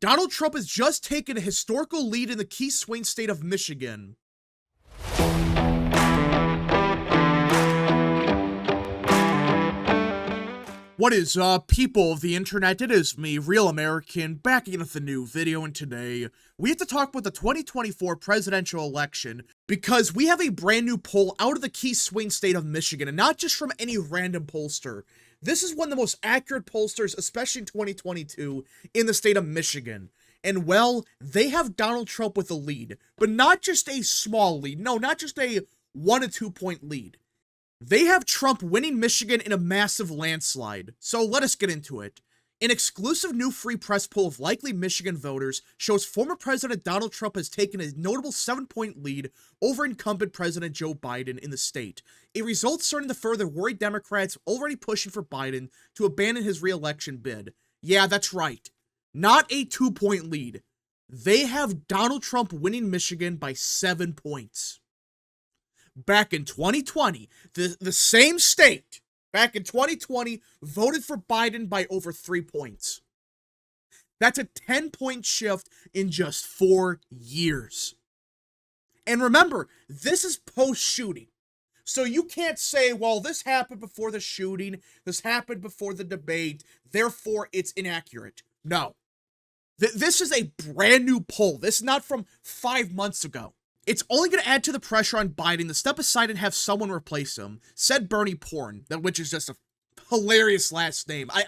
Donald Trump has just taken a historical lead in the key swing state of Michigan. What is up, people of the internet? It is me, Real American, back again with a new video, and today we have to talk about the 2024 presidential election because we have a brand new poll out of the key swing state of Michigan, and not just from any random pollster. This is one of the most accurate pollsters, especially in 2022, in the state of Michigan. And well, they have Donald Trump with a lead, but not just a small lead. No, not just a 1 to 2 point lead. They have Trump winning Michigan in a massive landslide. So let us get into it. An exclusive new free press poll of likely Michigan voters shows former President Donald Trump has taken a notable 7-point lead over incumbent President Joe Biden in the state. A result starting to further worry Democrats already pushing for Biden to abandon his re-election bid. Yeah, that's right. Not a 2-point lead. They have Donald Trump winning Michigan by 7 points. Back in 2020, the same state, back in 2020, voted for Biden by over 3 points. That's a 10-point shift in just 4 years. And remember, this is post-shooting. So you can't say, well, this happened before the shooting, this happened before the debate, therefore it's inaccurate. No. This is a brand new poll. This is not from 5 months ago. It's only going to add to the pressure on Biden to step aside and have someone replace him, said Bernie Porn, which is just a hilarious last name. I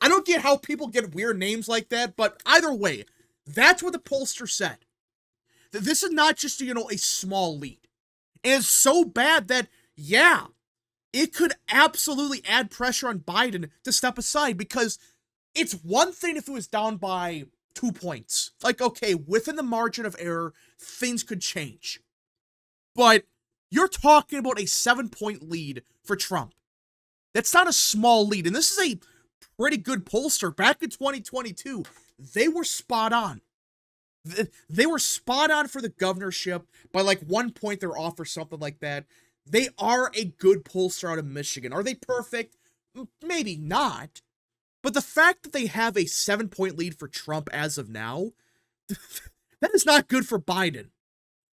don't get how people get weird names like that, but either way, that's what the pollster said. This is not just, a small lead. And it's so bad that, yeah, it could absolutely add pressure on Biden to step aside, because it's one thing if it was down by 2 points. Like, okay, within the margin of error, things could change. But you're talking about a 7-point lead for Trump. That's not a small lead. And this is a pretty good pollster. Back in 2022, they were spot on. They were spot on for the governorship. By like 1 point they're off or something like that. They are a good pollster out of Michigan. Are they perfect? Maybe not. But the fact that they have a 7-point lead for Trump as of now, that is not good for Biden.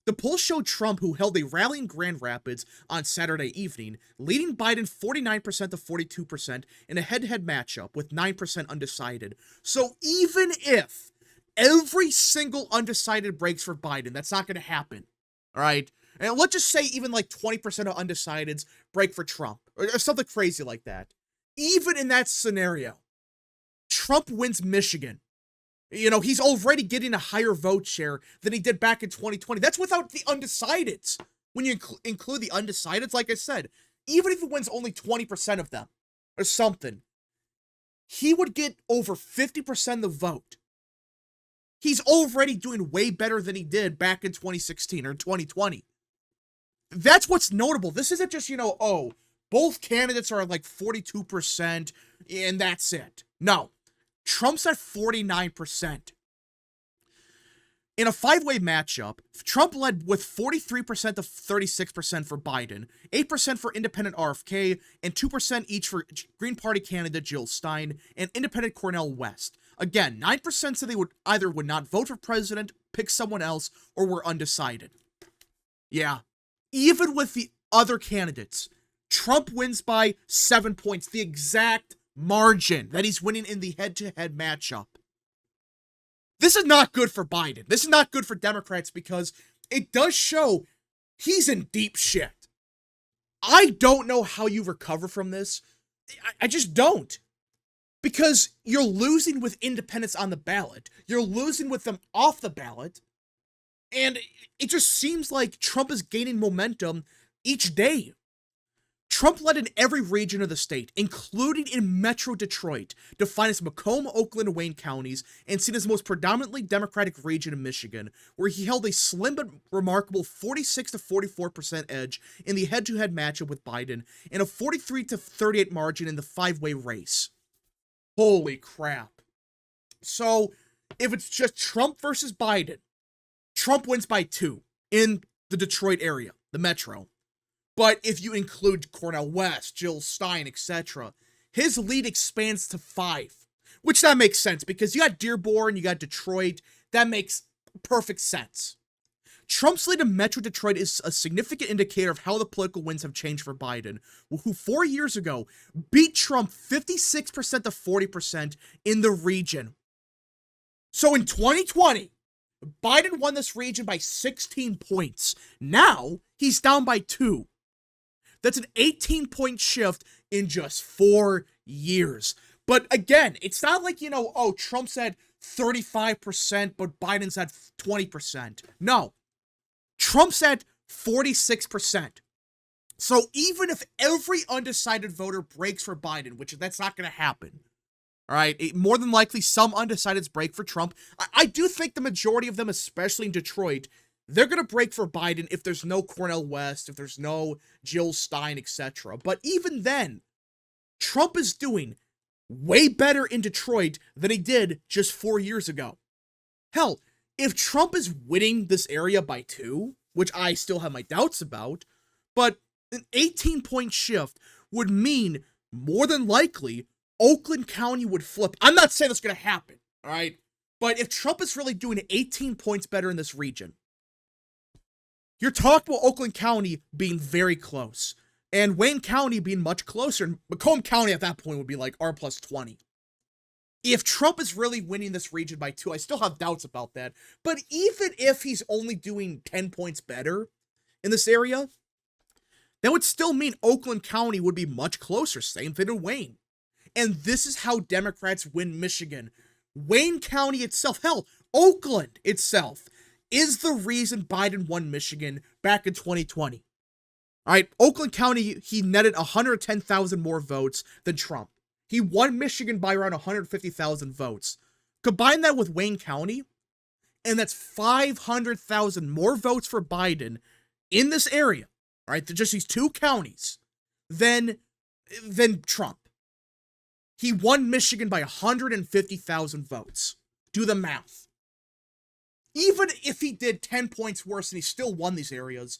The poll showed Trump, who held a rally in Grand Rapids on Saturday evening, leading Biden 49% to 42% in a head-to-head matchup with 9% undecided. So even if every single undecided breaks for Biden, that's not going to happen. All right? And let's just say even like 20% of undecideds break for Trump, or something crazy like that. Even in that scenario, Trump wins Michigan. He's already getting a higher vote share than he did back in 2020. That's without the undecideds. When you include the undecideds, like I said, even if he wins only 20% of them or something, he would get over 50% of the vote. He's already doing way better than he did back in 2016 or 2020. That's what's notable. This isn't just, both candidates are like 42% and that's it. No. Trump's at 49%. In a 5-way matchup, Trump led with 43% to 36% for Biden, 8% for independent RFK, and 2% each for Green Party candidate Jill Stein and independent Cornel West. Again, 9% said they would not vote for president, pick someone else, or were undecided. Yeah, even with the other candidates, Trump wins by 7 points, the exact margin that he's winning in the head-to-head matchup. This is not good for Biden. This is not good for Democrats because it does show he's in deep shit. I don't know how you recover from this. I just don't. Because you're losing with independents on the ballot. You're losing with them off the ballot. And it just seems like Trump is gaining momentum each day. Trump led in every region of the state, including in Metro Detroit, defined as Macomb, Oakland, and Wayne counties, and seen as the most predominantly Democratic region in Michigan, where he held a slim but remarkable 46 to 44% edge in the head-to-head matchup with Biden, and a 43 to 38 margin in the 5-way race. Holy crap. So, if it's just Trump versus Biden, Trump wins by 2 in the Detroit area, the Metro. But if you include Cornel West, Jill Stein, etc., his lead expands to 5, Which that makes sense because you got Dearborn, you got Detroit. That makes perfect sense. Trump's lead in Metro Detroit is a significant indicator of how the political winds have changed for Biden, who 4 years ago beat Trump 56% to 40% in the region. So in 2020, Biden won this region by 16 points. Now, he's down by 2. That's an 18-point shift in just 4 years. But again, it's not like, Trump's at 35%, but Biden's at 20%. No. Trump's at 46%. So even if every undecided voter breaks for Biden, which that's not going to happen, all right, more than likely some undecideds break for Trump. I do think the majority of them, especially in Detroit, they're going to break for Biden if there's no Cornel West, if there's no Jill Stein, etc. But even then, Trump is doing way better in Detroit than he did just 4 years ago. Hell, if Trump is winning this area by 2, which I still have my doubts about, but an 18-point shift would mean more than likely Oakland County would flip. I'm not saying that's going to happen, all right? But if Trump is really doing 18 points better in this region, you're talking about Oakland County being very close, and Wayne County being much closer, and Macomb County at that point would be like R plus 20. If Trump is really winning this region by 2, I still have doubts about that. But even if he's only doing 10 points better in this area, that would still mean Oakland County would be much closer. Same thing in Wayne. And this is how Democrats win Michigan. Wayne County itself, hell, Oakland itself, is the reason Biden won Michigan back in 2020. All right, Oakland County, he netted 110,000 more votes than Trump. He won Michigan by around 150,000 votes. Combine that with Wayne County, and that's 500,000 more votes for Biden in this area, all right, just these 2 counties, than Trump. He won Michigan by 150,000 votes. Do the math. Even if he did 10 points worse and he still won these areas,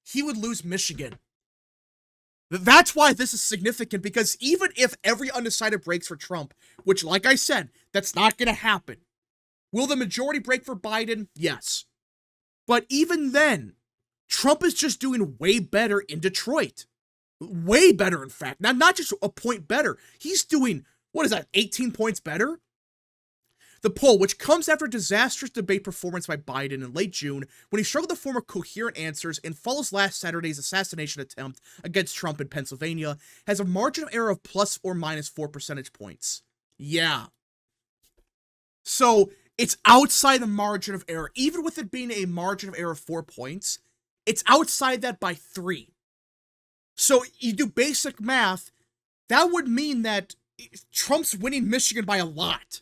he would lose Michigan. That's why this is significant, because even if every undecided breaks for Trump, which, like I said, that's not going to happen, will the majority break for Biden? Yes. But even then, Trump is just doing way better in Detroit. Way better, in fact. Not just a point better. He's doing, 18 points better? The poll, which comes after a disastrous debate performance by Biden in late June when he struggled to form coherent answers and follows last Saturday's assassination attempt against Trump in Pennsylvania, has a margin of error of plus or minus 4 percentage points. Yeah. So, it's outside the margin of error. Even with it being a margin of error of 4 points, it's outside that by 3. So, you do basic math, that would mean that Trump's winning Michigan by a lot.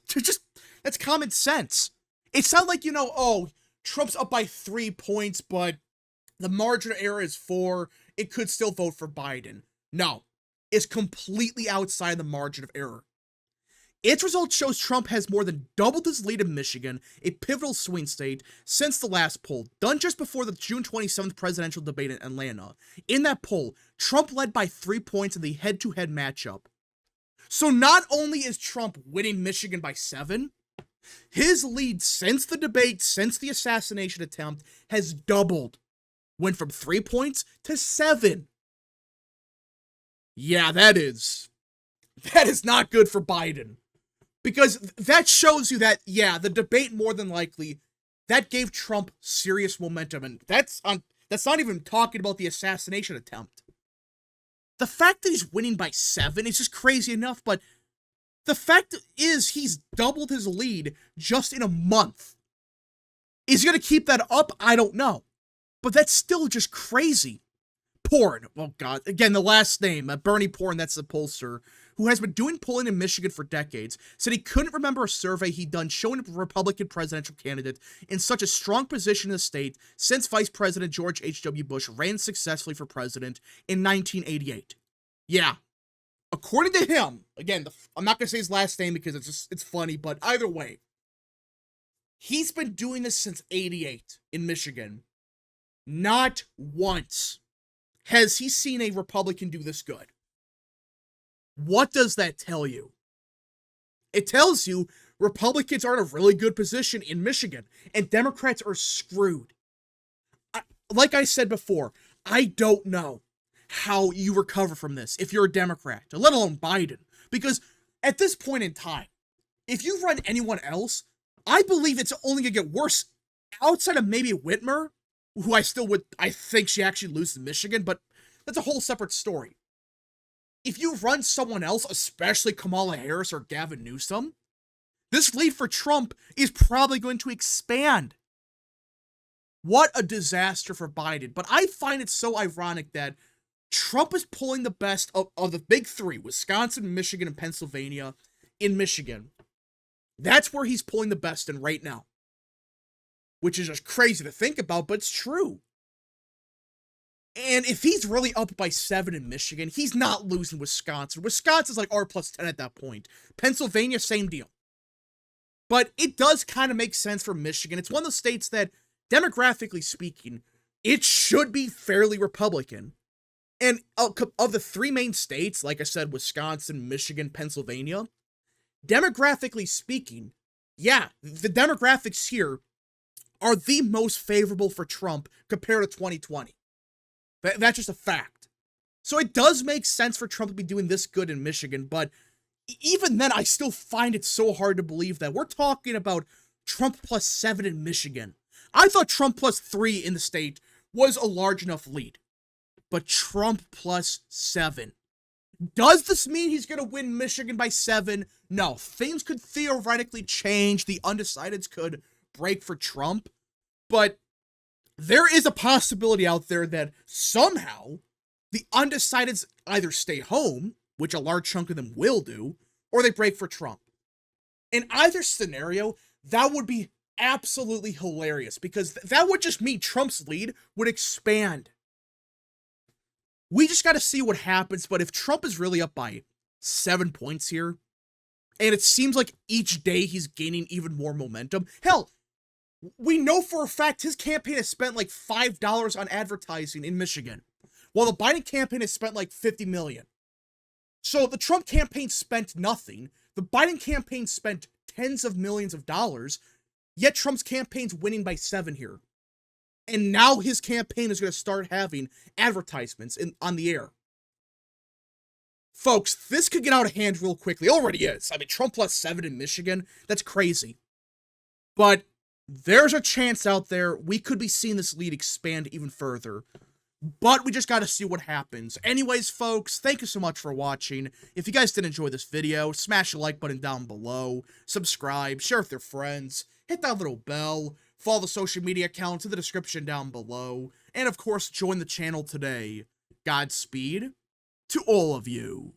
That's common sense. It's not like, Trump's up by 3 points, but the margin of error is 4. It could still vote for Biden. No, it's completely outside the margin of error. Its result shows Trump has more than doubled his lead in Michigan, a pivotal swing state, since the last poll, done just before the June 27th presidential debate in Atlanta. In that poll, Trump led by 3 points in the head-to-head matchup. So not only is Trump winning Michigan by 7, his lead since the debate, since the assassination attempt, has doubled. Went from 3 points to 7. Yeah, that is not good for Biden. Because that shows you that, the debate more than likely, that gave Trump serious momentum. And that's not even talking about the assassination attempt. The fact that he's winning by 7 is just crazy enough, but the fact is he's doubled his lead just in a month. Is he going to keep that up? I don't know. But that's still just crazy. Porn. Oh, God. Again, the last name, Bernie Porn, that's the pollster, who has been doing polling in Michigan for decades, said he couldn't remember a survey he'd done showing a Republican presidential candidate in such a strong position in the state since Vice President George H.W. Bush ran successfully for president in 1988. Yeah. According to him, again, I'm not going to say his last name because it's funny, but either way, he's been doing this since 88 in Michigan. Not once has he seen a Republican do this good. What does that tell you? It tells you Republicans are in a really good position in Michigan, and Democrats are screwed. Like I said before, I don't know how you recover from this if you're a Democrat, let alone Biden. Because at this point in time, if you run anyone else, I believe it's only going to get worse outside of maybe Whitmer, who I think she actually loses in Michigan, but that's a whole separate story. If you run someone else, especially Kamala Harris or Gavin Newsom, this lead for Trump is probably going to expand. What a disaster for Biden. But I find it so ironic that Trump is pulling the best of the big three, Wisconsin, Michigan, and Pennsylvania. In Michigan, that's where he's pulling the best in right now. Which is just crazy to think about, but it's true. And if he's really up by 7 in Michigan, he's not losing Wisconsin. Wisconsin's like R plus 10 at that point. Pennsylvania, same deal. But it does kind of make sense for Michigan. It's one of the states that, demographically speaking, it should be fairly Republican. And of the three main states, like I said, Wisconsin, Michigan, Pennsylvania, demographically speaking, yeah, the demographics here are the most favorable for Trump compared to 2020. That's just a fact. So it does make sense for Trump to be doing this good in Michigan, but even then, I still find it so hard to believe that we're talking about Trump plus 7 in Michigan. I thought Trump plus 3 in the state was a large enough lead, but Trump plus 7. Does this mean he's going to win Michigan by 7? No, things could theoretically change. The undecideds could break for Trump, but there is a possibility out there that somehow the undecideds either stay home, which a large chunk of them will do, or they break for Trump. In either scenario, that would be absolutely hilarious because that would just mean Trump's lead would expand. We just got to see what happens, but if Trump is really up by 7 points here, and it seems like each day he's gaining even more momentum, hell, we know for a fact his campaign has spent like $5 on advertising in Michigan, while the Biden campaign has spent like $50 million. So the Trump campaign spent nothing, the Biden campaign spent tens of millions of dollars, yet Trump's campaign's winning by 7 here. And now his campaign is going to start having advertisements on the air. Folks, this could get out of hand real quickly. It already is. I mean, Trump plus 7 in Michigan, that's crazy. But there's a chance out there we could be seeing this lead expand even further. But we just got to see what happens. Anyways, folks, thank you so much for watching. If you guys did enjoy this video, smash the like button down below, subscribe, share with your friends, hit that little bell, follow the social media accounts in the description down below, and of course, join the channel today. Godspeed to all of you.